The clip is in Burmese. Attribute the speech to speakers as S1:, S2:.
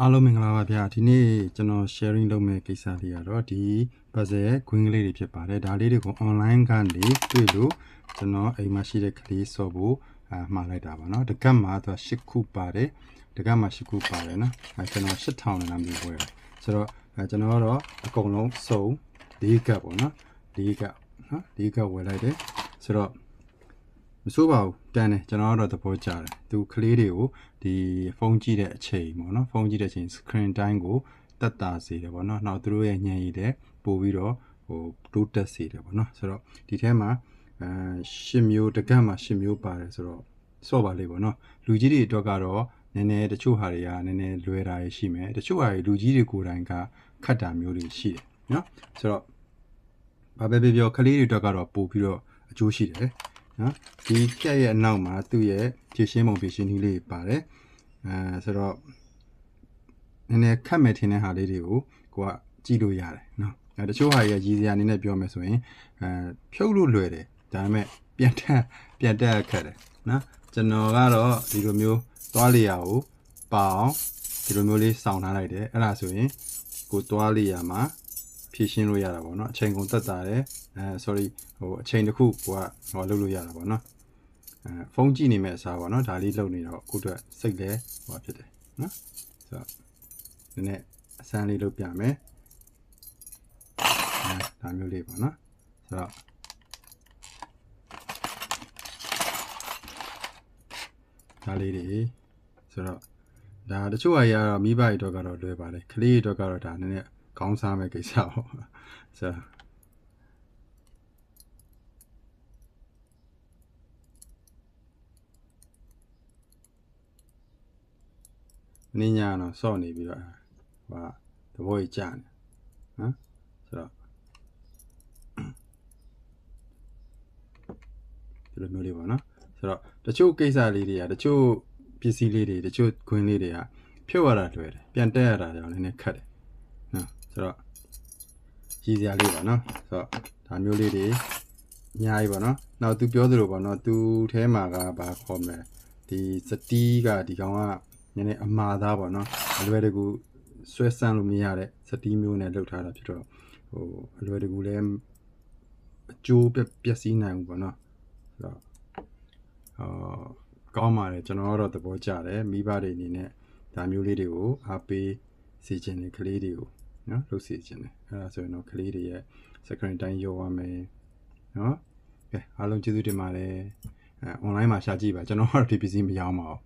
S1: အားလုံးမင်္ဂလာပါဗျာဒီနေ့ကျွန်တော် sharing လုပ်မယ့်ကိစ္စလေးကတော့ဒီ puzzle ခွင်းကလေးတွေဖြစ်ပါတယ်ဒါလေးတွေကို online ကနေတွေ့လို့ကျွန်တော်အိမ်မှာရှိတဲ့ကလေးစော့ဖို့မှားလိုက်တာပါเนาะတကတ်မှာသူ10ခုပါတယ်တကတ်မှာ10ခုပါတယ်เนาะကျွန်တော်8000နဲ့နာမည်ပွဲဆိုတော့ကျွန်တော်ကတော့အကုန်လုံးစုံ4ကတ်ပေါ့เนาะ4ကတ်เนาะ4ကတ်ဝယ်လိုက်တယ်ဆိုတော့မစိုးပါဘူးတန်းတယ်ကျွန်တော်ကတော့သဘောကျတယ်သူကလေးတွေကိုဒီဖုန်းကြည့်တဲ့အချိန်ပေါ့နော်ဖုန်းကြည့်တဲ့အချိန် screen time ကိုတက်တာစေတယ်ပေါ့နော်နောက်သူတို့ရဲ့ညံရည်တဲ့ပို့ပြီးတော့တိုးတက်စေတယ်ပေါ့နော်ဆိုတော့ဒီထဲမှာ10မျိုးတကတ်မှာ10မျိုးပါတယ်ဆိုတော့စော့ပါလေးပေါ့နော်လူကြီးတွေအတွက်ကတော့နည်းနည်းတချို့ဟာတွေကနည်းနည်းလွယ်တာရှိမယ်တချို့ဟာတွေလူကြီးတွေကိုယ်တိုင်ကခတ်တာမျိုးတွေရှိတယ်နော်ဆိုတော့ဘာပဲပြောကလေးတွေအတွက်ကတော့ပို့ပြီးတော့အကျိုးရှိတယ်နော်ဒီကြက်ရဲ့အနောက်မှာသူ့ရဲ့ဖြည့်ရှင်းပုံဖြည့်ရှင်းနည်းလေးပါတယ်ဆိုတော့နည်းနည်းခတ်မဲ့ထင်းတဲ့ဟာလေးတွေကိုကိုကကြည့်လို့ရတယ်နော်တချို့ဟာကြီးရည်စရာအနေနဲ့ပြောမယ်ဆိုရင်ဖြုတ်လို့လွယ်တယ်ဒါပေမဲ့ပြန်တက်ခက်တယ်နော်ကျွန်တော်ကတော့ဒီလိုမျိုးသွားလေရာကိုပေါအောင်ဒီလိုမျိုးလေးစောင်းထားလိုက်တယ်အဲ့ဒါဆိုရင်ကိုသွားလေရာမှာဖြည့်ရှင်းလို့ရတာပေါ့နော်အချိန်ကုန်သက်သာတယ်sorry အချိန်တစ်ခုကိုကလုပ်လို့ရတာပေါ့နော်ဖုန်းကြည့်နေမဲ့အစားပေါ့နော်ဒါလေးလုပ်နေတော့အခုအတွက်စိတ်လဲဖြစ်တယ်နော်ဆိုတော့နည်းနည်းအစမ်းလေးလုပ်ပြမယ်ဒါမျိုးလေးပေါ့နော်ဆိုတော့ဒါလေးတွေဆိုတော့ဒါတချို့အရာတော့မိဘတွေတော့ကတော့လွယ်ပါတယ်ကလေးတွေတော့ကတော့ဒါနည်းနည်းခေါင်းစားမဲ့ကိစ္စပေါ့ဆိုတော့နင်းညာတော့စော့နေပြီးတော့သဘောကြီးကြာနေနော်ဆိုတော့ဒီလိုမျိုးလေးပေါ့နော်ဆိုတော့တချို့ကိစ္စလေးတွေကတချို့ပစ္စည်းလေးတွေတချို့ခွင်းလေးတွေကဖြုတ်ရတာလွယ်တယ်ပြန်တက်ရတာကြောင့်နည်းနည်းခက်တယ်နော်ဆိုတော့ရည်စရာလေးပါနော်ဆိုတော့ဒါမျိုးလေးတွေအများကြီးပေါ့နော်နောက်သူပြောသလိုပေါ့နော်သူထဲမှာကဘာခေါ်မလဲဒီစတီးကဒီကောင်ကနည်းနည်းအမှားသားပေါ့နော်အလွယ်တကူဆွဲဆန်းလို့မရတဲ့စတီးမျိုးနဲ့လုပ်ထားတာဖြစ်တော့အလွယ်တကူလည်းအကျိုးပျက်စီးနိုင်ဘူးပေါ့နော်ဆိုတော့ကောင်းပါတယ်ကျွန်တော်ကတော့သဘောကျတယ်မိဘတွေအနေနဲ့ဒါမျိုးလေးတွေကိုအားပေးစီခြင်းနဲ့ကလေးတွေကိုနော်လုပ်စီခြင်းနဲ့အဲ့ဒါဆိုရင်တော့ကလေးတွေရဲ့ screen time ရောရမယ်နော်ကဲအားလုံးကျေးဇူးတင်ပါတယ်online မှာရှာကြည့်ပါကျွန်တော်ကတော့ဒီပစ္စည်းမရောင်းပါဘူး